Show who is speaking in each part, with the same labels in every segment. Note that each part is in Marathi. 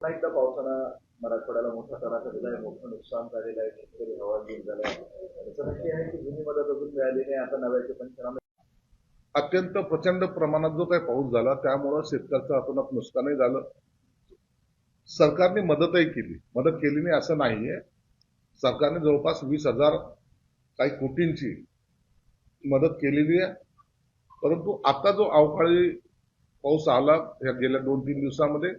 Speaker 1: एकदा पावसानं मराठवाड्याला मोठा तडाखा दिलाय, मोठं नुकसान झालेलं आहे, शेतकरी हवालदिल झालाय. त्याचं नक्की आहे की जुनी मदत अजून मिळाली नाही, आता नव्याचे पंचनामे.
Speaker 2: अत्यंत प्रचंड प्रमाणात जो काही पाऊस झाला त्यामुळे शेतकऱ्याचं अतोनात नुकसानही झालं. सरकारने मदतही केली, मदत केली नाही असं नाहीये. सरकारने जवळपास 20,000 काही कोटींची मदत केलेली आहे. परंतु आता जो अवकाळी पाऊस आला या गेल्या 2-3 दिवसामध्ये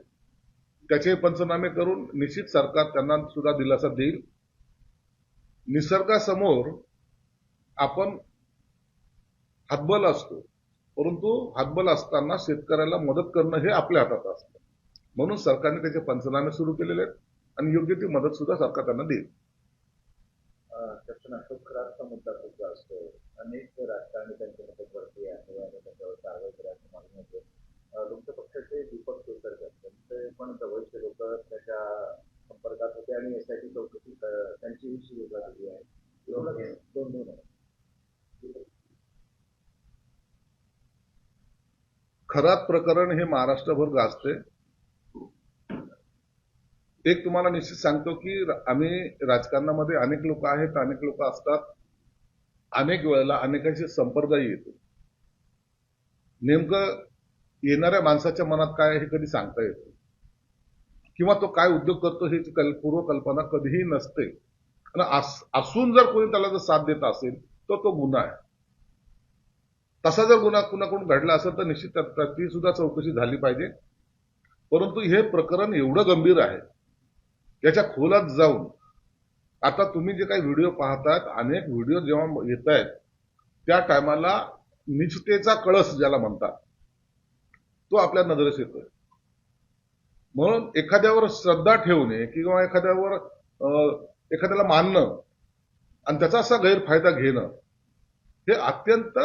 Speaker 2: त्याचे पंचनामे करून निश्चित सरकार त्यांना सुद्धा दिलासा देईल. निसर्गासमोर आपण हातबल असतो, परंतु हातबल असताना शेतकऱ्याला मदत करणं हे आपल्या हातात असतं. म्हणून सरकारने त्याचे पंचनामे सुरू केलेले आहेत आणि योग्य ती मदत सुद्धा सरकार त्यांना देईल.
Speaker 1: अशोक खराबचा मुद्दा खूप जास्त आहे. अनेक राजकारणी त्यांच्या मदतवरती आहे आणि त्याच्यावर कारवाई करायची मागणी होते. तुमच्या पक्षाचे दीपक केसरकर त्यांचे पण जवळचे लोक त्याच्या संपर्कात होते आणि एसआयटी चौकशी त्यांची सुरू झालेली आहे. दोन
Speaker 2: खराब प्रकरण हे महाराष्ट्रभर गाजते. एक तुम्हाला निश्चित सांगतो की आम्ही राजकारणामध्ये अनेक लोक आहेत, अनेक लोक असतात. अनेक वेळेला अनेकांशी संपर्कही येतो. नेमकं येणाऱ्या माणसाच्या मनात काय हे कधी सांगता येतं किंवा तो काय उद्योग करतो हे पूर्वकल्पना कधीही नसते. आणि असून जर कोणी त्याला जर साथ देत असेल तर तो गुन्हा आहे. तसा जर गुन्हा कुणाकडून घडला असेल तर निश्चित त्याची सुद्धा चौकशी झाली पाहिजे. परंतु हे प्रकरण एवढं गंभीर आहे, याच्या खोलात जाऊन आता तुम्ही जे काही व्हिडिओ पाहतात, अनेक व्हिडिओ जेव्हा येत आहेत त्या टायमाला निष्ठेचा कळस ज्याला म्हणतात तो आपल्या नजरेस येतोय. म्हणून एखाद्यावर श्रद्धा ठेवणे किंवा एखाद्याला मानणं आणि त्याचा असा गैरफायदा घेणं हे अत्यंत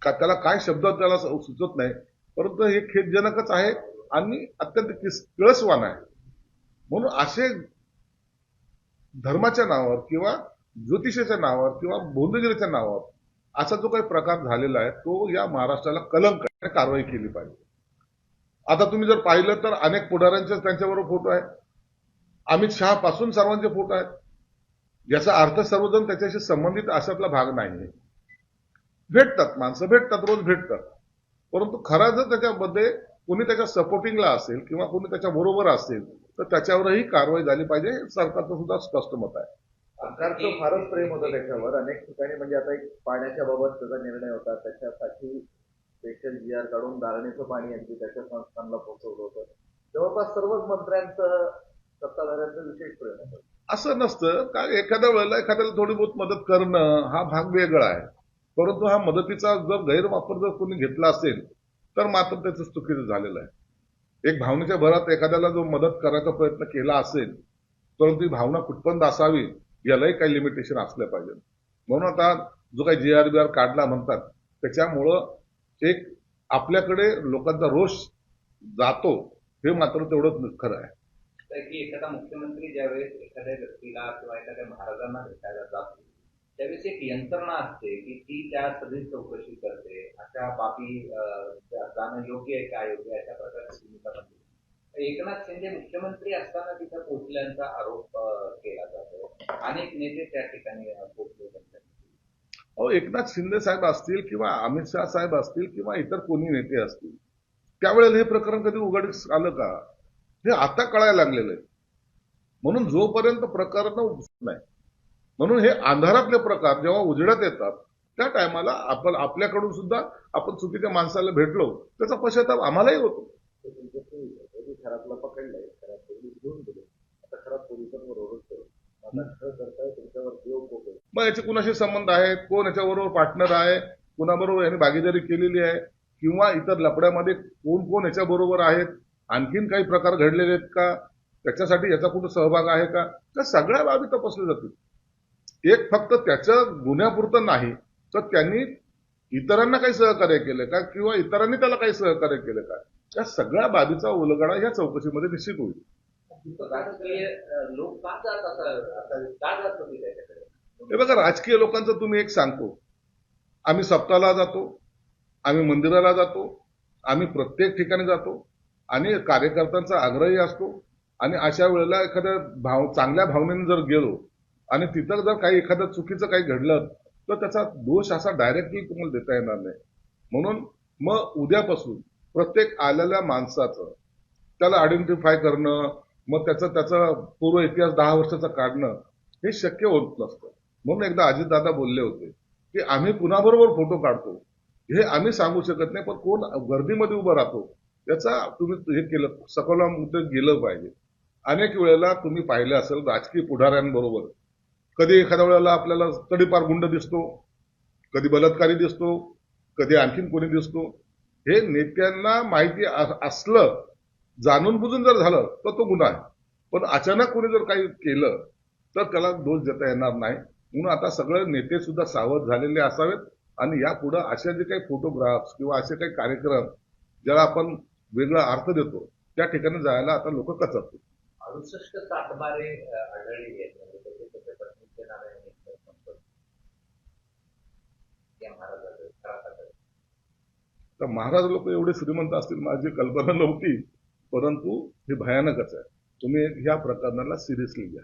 Speaker 2: त्याला काय शब्द त्याला सुचत नाही, परंतु हे खेदजनकच आहे आणि अत्यंत किळसवान आहे. म्हणून असे धर्माच्या नावावर किंवा ज्योतिषाच्या नावावर किंवा बौद्धगिरीच्या नावावर असा जो काही प्रकार झालेला आहे तो या महाराष्ट्राला कलंक आहे. कारवाई केली पाहिजे. आता तुम्ही जर पाहिलं तर अनेक पुढाऱ्यांचे त्यांच्याबरोबर फोटो आहेत. अमित शहा पासून सर्वांचे फोटो आहेत. याचा अर्थ सर्वजण त्याच्याशी संबंधित अशातला भाग नाही. भेटतात, माणसं भेटतात, रोज भेटतात. परंतु खरा जर त्याच्यामध्ये कोणी त्याच्या सपोर्टिंगला असेल किंवा कोणी त्याच्या बरोबर असेल तर त्याच्यावरही कारवाई झाली पाहिजे. सरकारचं सुद्धा स्पष्ट मत आहे.
Speaker 1: सरकारचं फारच प्रेम होतं त्याच्यावर. अनेक ठिकाणी म्हणजे आता एक पाण्याच्या बाबत त्याचा निर्णय होता, त्याच्यासाठी स्पेशल GR काढून धारणेचं पाणी अगदी त्याच्या संस्थांना पोहोचवलं होतं. जवळपास सर्वच मंत्र्यांचं सत्ताधाऱ्यांचं विशेष प्रेम होतं.
Speaker 2: असं नसतं का एखाद्या वेळेला एखाद्याला थोडी बहुत मदत करणं हा भाग वेगळा आहे. परंतु हा मदतीचा जर गैरवापर जर कोणी घेतला असेल तर मात्र त्याचं चुकीचं झालेलं आहे. एक भावनेच्या भरात एखाद्याला जो मदत करायचा प्रयत्न केला असेल परंतु ही भावना कुठपर्यंत असावी यालाही काही लिमिटेशन असलं पाहिजे. म्हणून आता जो काही GR काढला म्हणतात त्याच्यामुळं एक आपल्याकडे लोकांचा रोष जातो हे मात्र तेवढंच खरं आहे.
Speaker 3: की एखादा मुख्यमंत्री ज्यावेळेस एखाद्या व्यक्तीला किंवा एखाद्या महाराजांना भेटायला जातो त्यावेळेस एक यंत्रणा असते की ती त्या सगळी चौकशी करते. अशा बाबी जाणं योग्य आहे का योग्य अशा प्रकारची भूमिका बनते. एकनाथ शिंदे मुख्यमंत्री असताना तिथं पोहोचल्याचा आरोप केला जातो. अनेक नेते त्या ठिकाणी पोहोचले जातात.
Speaker 2: एकनाथ शिंदे साहेब असतील किंवा अमित शहा साहेब असतील किंवा इतर कोणी नेते असतील त्यावेळेला हे प्रकरण कधी उघडीस आलं का हे आता कळायला लागलेलं आहे. म्हणून जोपर्यंत प्रकरण नाही, म्हणून हे अंधारातले प्रकार जेव्हा उजेडात येतात त्या टायमाला आपण आपल्याकडून सुद्धा आपण चुकीच्या माणसाला भेटलो त्याचा पश्चाताप आम्हालाही होतो.
Speaker 1: खराबला पकडलंय, खराब पोलीस घेऊन गेले, आता खराब पोलिसांबरोबर करताय तुमच्यावर
Speaker 2: मग याचे कुणाशी संबंध आहेत, कोण याच्याबरोबर पार्टनर आहे, कुणाबरोबर यांनी भागीदारी केलेली आहे किंवा इतर लफड्यामध्ये कोण कोण याच्या बरोबर आहेत, आणखीन काही प्रकार घडलेले आहेत का, त्याच्यासाठी याचा कुठं सहभाग आहे का, त्या सगळ्या बाबी तपासल्या जातील. एक फक्त त्याच्या गुन्ह्यापुरतं नाही तर त्यांनी इतरांना काही सहकार्य केलं का किंवा इतरांनी त्याला काही सहकार्य केलं का, या सगळ्या बाबीचा उलगडा या चौकशीमध्ये निश्चित होईल.
Speaker 3: लोक का जात होते त्याच्याकडे.
Speaker 2: हे बघा, राजकीय लोकांचं तुम्ही एक सांगतो, आम्ही सप्ताहाला जातो, आम्ही मंदिराला जातो, आम्ही प्रत्येक ठिकाणी जातो, आणि कार्यकर्त्यांचा आग्रही असतो. आणि अशा वेळेला एखाद्या चांगल्या भावनेने जर गेलो आणि तिथं जर काही एखादं चुकीचं काही घडलं तर त्याचा दोष असा डायरेक्टली तुम्हाला देता येणार नाही. म्हणून मग उद्यापासून प्रत्येक आलेल्या माणसाचं त्याला आयडेंटिफाय करणं, मग त्याचा पूर्व इतिहास 10 वर्षाचा काढणं हे शक्य होत नसतं. म्हणून एकदा अजितदादा बोलले होते की आम्ही कुणाबरोबर फोटो काढतो हे आम्ही सांगू शकत नाही, पण कोण गर्दीमध्ये उभं राहतो याचा तुम्ही हे केलं, सखोलामध्ये गेलं पाहिजे. अनेक वेळेला तुम्ही पाहिलं असेल राजकीय पुढाऱ्यांबरोबर कधी एखाद्या वेळेला आपल्याला तडीपार गुंड दिसतो, कधी बलात्कारी दिसतो, कधी आणखीन कोणी दिसतो. हे नेत्यांना माहिती असलं, जाणून बुजून जर झालं तर तो गुन्हा आहे. पण अचानक कोणी जर काही केलं तर त्याला दोष देता येणार नाही. म्हणून आता सगळे नेते सुद्धा सावध झालेले असावेत आणि यापुढे अशा जे काही फोटोग्राफ्स किंवा असे काही कार्यक्रम ज्याला आपण वेगळा अर्थ देतो त्या ठिकाणी जायला आता लोक कचरतात.
Speaker 3: 68 सातबारे आढळलेली आहेत, म्हणजे त्याच्या पत्नीचे नाव आहे संपत या महाराजाचं खरा.
Speaker 2: तर महाराज लोक एवढे श्रीमंत असतील माझी कल्पना नव्हती, परंतु हे भयानकच आहे. तुम्ही ह्या प्रकरणाला सिरियसली घ्या.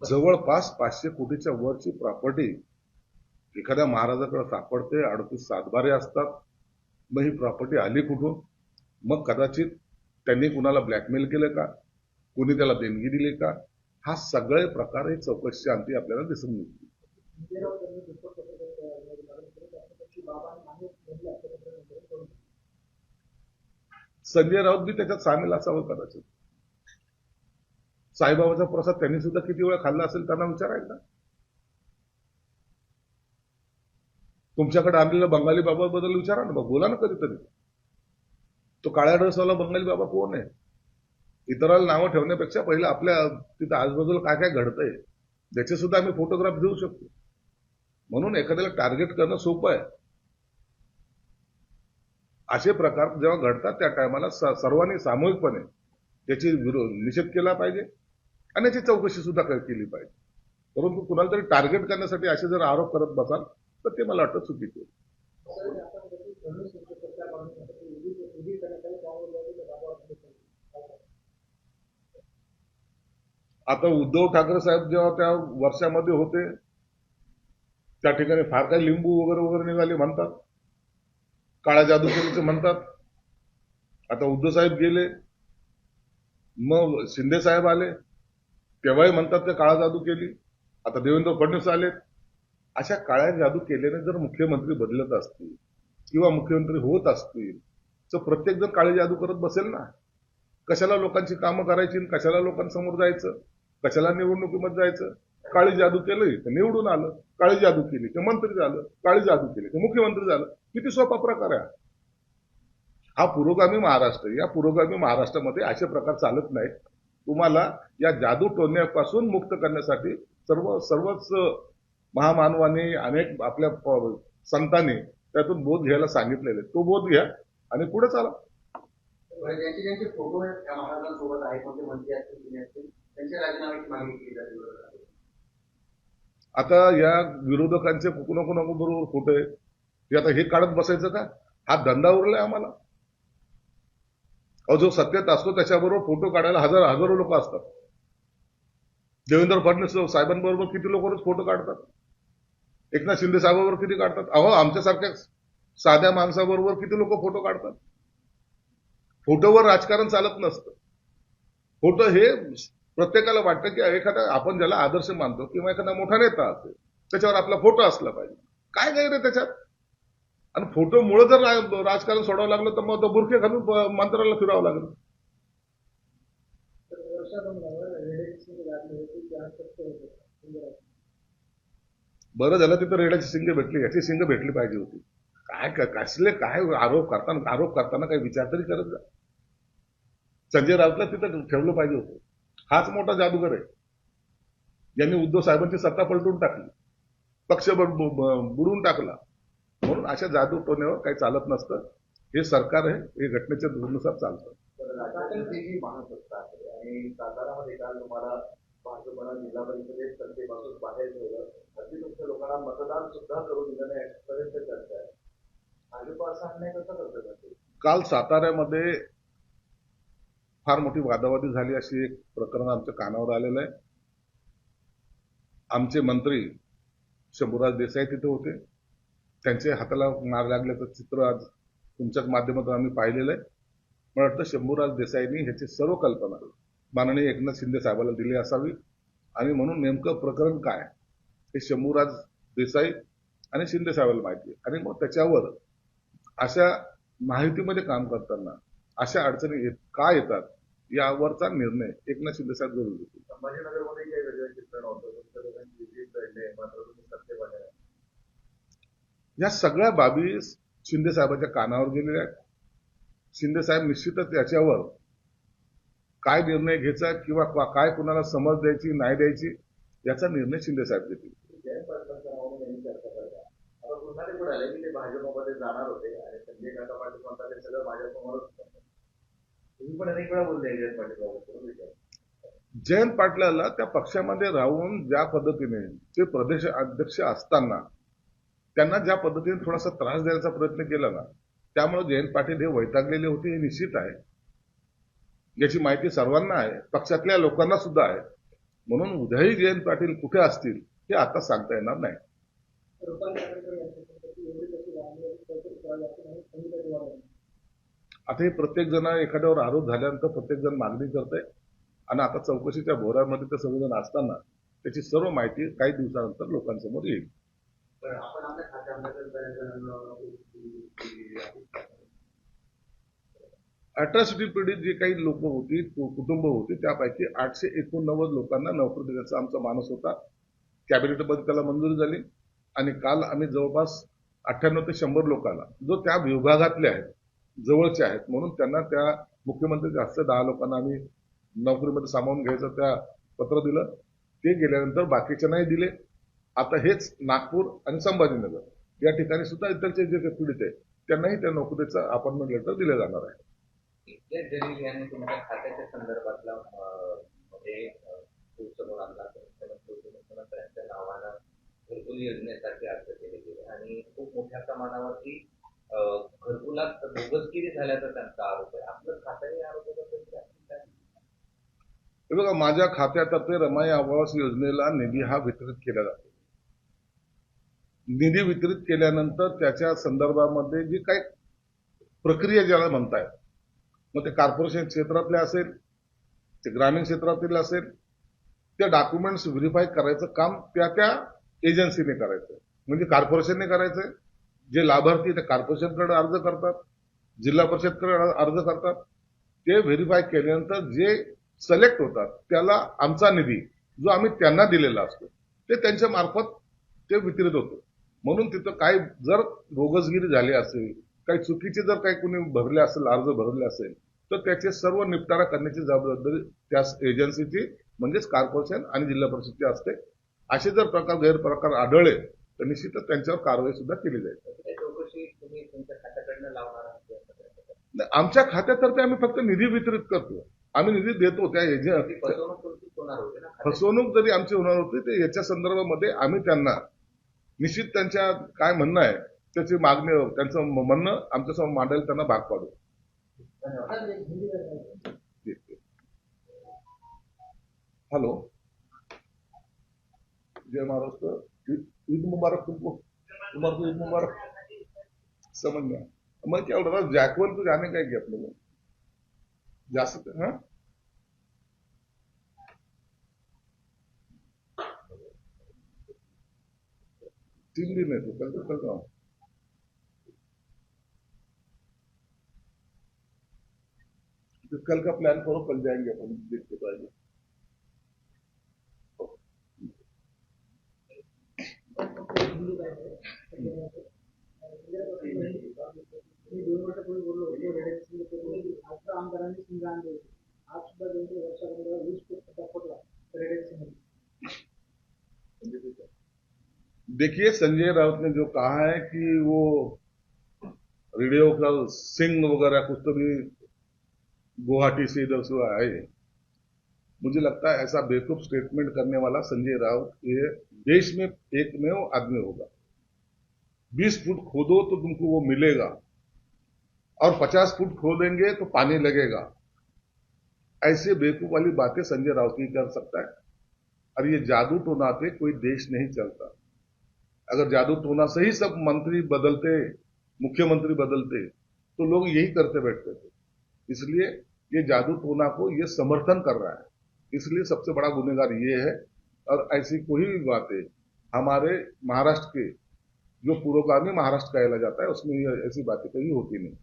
Speaker 2: जवळपास 500 कोटीच्या वरची प्रॉपर्टी एखाद्या महाराजाकडे सापडते, 38 सातबारे असतात. मग ही प्रॉपर्टी आली कुठून? मग कदाचित त्यांनी कुणाला ब्लॅकमेल केलं का, कोणी त्याला देणगी दिली का, हा सगळे प्रकार ही चौकशी अंती आपल्याला दिसून येईल. संजय राऊत बी त्याच्यात सामील असावं कदाचित. साईबाबाचा प्रसाद त्यांनी सुद्धा किती वेळा खाल्ला असेल त्यांना विचारायला. तुमच्याकडे आणलेल्या बंगाली बाबाबद्दल विचारा ना, बोला ना कधीतरी. तो काळ्या ड्रेसवाला बंगाली बाबा कोण आहे? इतराला नावं ठेवण्यापेक्षा पहिलं आपल्या तिथं आजूबाजूला काय काय घडतंय त्याचे सुद्धा आम्ही फोटोग्राफ घेऊ शकतो. म्हणून एखाद्याला टार्गेट करणं सोपं आहे. असे प्रकार जेव्हा घडतात त्या टायमाला सर्वांनी सामूहिकपणे त्याची निषेध केला पाहिजे आणि याची चौकशी सुद्धा केली पाहिजे. परंतु कुणाला तरी टार्गेट करण्यासाठी असे जर आरोप करत बसाल तर ते मला वाटतं चुकीचे. आता उद्धव ठाकरे साहेब जेव्हा त्या वर्षामध्ये होते त्या ठिकाणी फार काही लिंबू वगैरे वगैरे निघाले म्हणतात, काळा जादू केल्याचं म्हणतात. आता उद्धव साहेब गेले, मग शिंदे साहेब आले, तेव्हाही म्हणतात ते काळा जादू केली. आता देवेंद्र फडणवीस आले. अशा काळ्या जादू केल्याने जर मुख्यमंत्री बदलत असतील किंवा मुख्यमंत्री होत असतील तर प्रत्येक जण काळी जादू करत बसेल ना. कशाला लोकांची कामं करायची, कशाला लोकांसमोर जायचं, कशाला निवडणुकीमध्ये जायचं. काळी जादू केली तर निवडून आलं, काळी जादू केली तर मंत्री झालं, काळी जादू केली तर मुख्यमंत्री झालं. किती सोपा प्रकार आहे हा पुरोगामी महाराष्ट्र. या पुरोगामी महाराष्ट्रामध्ये असे प्रकार चालत नाहीत. तुम्हाला या जादू टोण्यापासून मुक्त करण्यासाठी सर्वच महामानवांनी अनेक आपल्या संतांनी त्यातून बोध घ्यायला सांगितलेले. तो बोध घ्या आणि पुढे चाला.
Speaker 4: ज्यांचे ज्यांचे फोटो त्या महाराजांसोबत आहेत, कोणते मंत्री असतील त्यांच्या राजीनाम्याची मागणी केली जाते.
Speaker 2: आता या विरोधकांचे कुणाकुणाबरोबर फोटो आहे ते आता हे काढत बसायचं का? हा धंदा उरलाय आम्हाला. जो सत्तेत असतो त्याच्याबरोबर फोटो काढायला हजारो लोक असतात. देवेंद्र फडणवीस साहेबांबरोबर किती लोक रोज फोटो काढतात, एकनाथ शिंदे साहेबांबरोबर किती काढतात. अहो आमच्यासारख्या साध्या माणसाबरोबर किती लोक फोटो काढतात. फोटोवर राजकारण चालत नसतं. फोटो हे प्रत्येकाला वाटतं की एखादा आपण ज्याला आदर्श मानतो किंवा एखादा मोठा नेता असेल त्याच्यावर आपला फोटो असला पाहिजे. काय गैर आहे त्याच्यात? आणि फोटो मुळे जर राजकारण सोडावं लागलं तर मग तो बुरखे घालून मंत्र्याला फिरावं लागलं. बरं झालं तिथं रेड्याची शिंगे भेटली, याची शिंग भेटली पाहिजे होती. कसले काय आरोप करताना काही विचार तरी करत जा. संजय राऊतला तिथं ठेवलं पाहिजे होतं. हाच मोठा जादूगर आहे. यांनी उद्धव साहेबांची सत्ता पलटून टाकली, पक्ष बुडवून टाकला. म्हणून अशा जादू टोण्यावर काही चालत नसतं. हे सरकार आहे, हे घटनेच्या धोरणानुसार चालतं.
Speaker 1: आणि सातारामध्ये काल तुम्हाला भाजपनं जिल्हा परिषदेत सत्तेपासून बाहेर ठेवलं, अगदी तुमच्या लोकांना मतदान सुद्धा करू दिलं नाही पर्यंत चर्चा आहे. भाजप असा अन्याय कसा करतो?
Speaker 2: काल साताऱ्यामध्ये फार मोठी वादावादी झाली अशी एक प्रकरण आमच्या कानावर आलेलं आहे. आमचे मंत्री शंभूराज देसाई तिथे होते. त्यांच्या हाताला मार लागल्याचं चित्र आज तुमच्याच माध्यमातून आम्ही पाहिलेलं आहे. मला वाटतं शंभूराज देसाईंनी ह्याची सर्व कल्पना माननीय एकनाथ शिंदे साहेबांना दिली असावी आणि म्हणून नेमकं प्रकरण काय हे शंभूराज देसाई आणि शिंदे साहेबांना माहिती आहे. आणि मग त्याच्यावर अशा माहितीमध्ये काम करताना अशा अडचणी का येतात यावरचा निर्णय एकनाथ शिंदे साहेब जरूर घेतील.
Speaker 1: संभाजीनगरमध्ये काही वेगळं चित्र नव्हतं, तुमच्या दोघांची विजय घडले, मात्र तुम्ही सत्तेमध्ये आहे.
Speaker 2: या सगळ्या बाबी शिंदे साहेबांच्या कानावर गेलेल्या आहेत. शिंदे साहेब निश्चितच याच्यावर काय निर्णय घ्यायचा किंवा काय कुणाला समज द्यायची नाही द्यायची याचा निर्णय शिंदे साहेब घेतील.
Speaker 1: जयंत पाटलांच्या नावाने यांनी चर्चा करता. आता पुन्हा ते पुढे आले की ते भाजपमध्ये जाणार होते आणि संजय काका पाटील म्हणतात ते सगळं माझ्यासमोरच होतं. तुम्ही पण अनेक वेळा बोलले जयंत पाटील.
Speaker 2: जयंत पाटलाला त्या पक्षामध्ये राहून ज्या पद्धतीने ते प्रदेश अध्यक्ष असताना त्यांना ज्या पद्धतीने थोडासा त्रास द्यायचा प्रयत्न केला ना, त्यामुळे जयंत पाटील हे वैतागलेले होते हे निश्चित आहे. याची माहिती सर्वांना आहे, पक्षातल्या लोकांना सुद्धा आहे. म्हणून उद्याही जयंत पाटील कुठे असतील हे आता सांगता येणार नाही. आता हे प्रत्येक जण एखाद्यावर आरोप झाल्यानंतर प्रत्येक जण मागणी करतंय आणि आता चौकशीच्या भोवऱ्यामध्ये ते सगळेजण असताना त्याची सर्व माहिती काही दिवसानंतर लोकांसमोर येईल.
Speaker 4: आपण आपल्या
Speaker 2: अट्रॉसिटी पीडित जे काही लोक होती कुटुंब होती त्यापैकी 889 लोकांना नोकरी देण्याचा आमचा मानस होता. कॅबिनेटमध्ये त्याला मंजुरी झाली आणि काल आम्ही जवळपास 98 ते 100 लोकांना जो त्या विभागातले आहेत जवळचे आहेत म्हणून त्यांना त्या मुख्यमंत्र्यांच्या हस्ते 10 लोकांना आम्ही नोकरीमध्ये सामावून घ्यायचं त्या पत्र दिलं. ते गेल्यानंतर बाकीचे नाही दिले. आता हेच नागपूर आणि संभाजीनगर या ठिकाणी सुद्धा इतरचे जे पीडित आहेत त्यांनाही त्या नोकरीचं अपॉइंटमेंट लेटर दिले जाणार आहे.
Speaker 3: जलील यांनी तुमच्या खात्याच्या संदर्भातला मध्ये समोर आणला मुख्यमंत्र्यांच्या नावानं घरकुल योजनेसाठी अर्ज केले गेले आणि खूप मोठ्या प्रमाणावरती घरकुलात बोगसगिरी झाल्याचा त्यांचा आरोप आहे. आपलं खात्याने आरोप
Speaker 2: हे बघा, माझ्या खात्यातर्फे रमाई आवास योजनेला निधी हा वितरित केला जातो. निधी वितरित केल्यानंतर त्याच्या संदर्भामध्ये जी काही प्रक्रिया ज्याला म्हणतायत मग ते कॉर्पोरेशन क्षेत्रातले असेल ते ग्रामीण क्षेत्रातील असेल त्या डॉक्युमेंट्स व्हेरीफाय करायचं काम त्या एजन्सीने करायचं. म्हणजे कॉर्पोरेशनने करायचंय. जे लाभार्थी ते कॉर्पोरेशनकडे अर्ज करतात, जिल्हा परिषदकडे अर्ज करतात. ते व्हेरीफाय केल्यानंतर जे सिलेक्ट होतात त्याला आमचा निधी जो आम्ही त्यांना दिलेला असतो ते त्यांच्या मार्फत ते वितरित होतं. म्हणून तिथं काही जर बोगसगिरी झाली असेल काही चुकीचे जर काही कोणी भरले असेल अर्ज भरले असेल तर त्याचे सर्व निपटारा करण्याची जबाबदारी त्या एजन्सीची म्हणजेच कॉर्पोरेशन आणि जिल्हा परिषदची असते. असे जर गैरप्रकार आढळले तर निश्चितच त्यांच्यावर कारवाई सुद्धा केली जाईल.
Speaker 3: चौकशी तुम्ही तुमच्या खात्याकडनं लावणार आहात?
Speaker 2: आमच्या खात्यातर्फे आम्ही फक्त निधी वितरित करतो. आम्ही निधी देतो त्या फसवणूक जरी आमची होणार होती तर याच्या संदर्भामध्ये आम्ही त्यांना निश्चित त्यांच्या काय म्हणणं आहे त्याची मागणी त्यांचं म्हणणं आमच्यासमोर मांडायला त्यांना भाग पाडू. हेलो, जय महाराष्ट्र. ईद मुबारक तुमको, तुम्हारे ईद मुबारक. समझ में मैं क्या बोल रहा था, जैकवन तो जाने का है क्या अपने को जा सकते हैं? तीन दिन है तो कल का तो कल का प्लान करो, कल जाएंगे अपन देख के पाएंगे. देखिए, संजय राउत ने जो कहा है कि वो रेडियो का सिंह वगैरह कुछ तो भी गुवाहाटी से इधर से आए, मुझे लगता है ऐसा बेवकूफ स्टेटमेंट करने वाला संजय राउत ये देश में एकमेव आदमी होगा. 20 फुट खोदो तो तुमको वो मिलेगा और 50 फुट खोदेंगे तो पानी लगेगा. ऐसे बेवकूफ वाली बातें संजय राउत ही कर सकता है। और ये जादू टोना पे कोई देश नहीं चलता। अगर जादू टोना से ही सब मंत्री बदलते, मुख्यमंत्री बदलते, तो लोग यही करते बैठते थे। इसलिए ये जादू टोना को ये समर्थन कर रहा है, इसलिए सबसे बड़ा गुनहगार ये है। और ऐसी कोई भी बातें हमारे महाराष्ट्र के जो पुरोगामी महाराष्ट्र कहला जाता है उसमें ऐसी बातें कभी होती नहीं।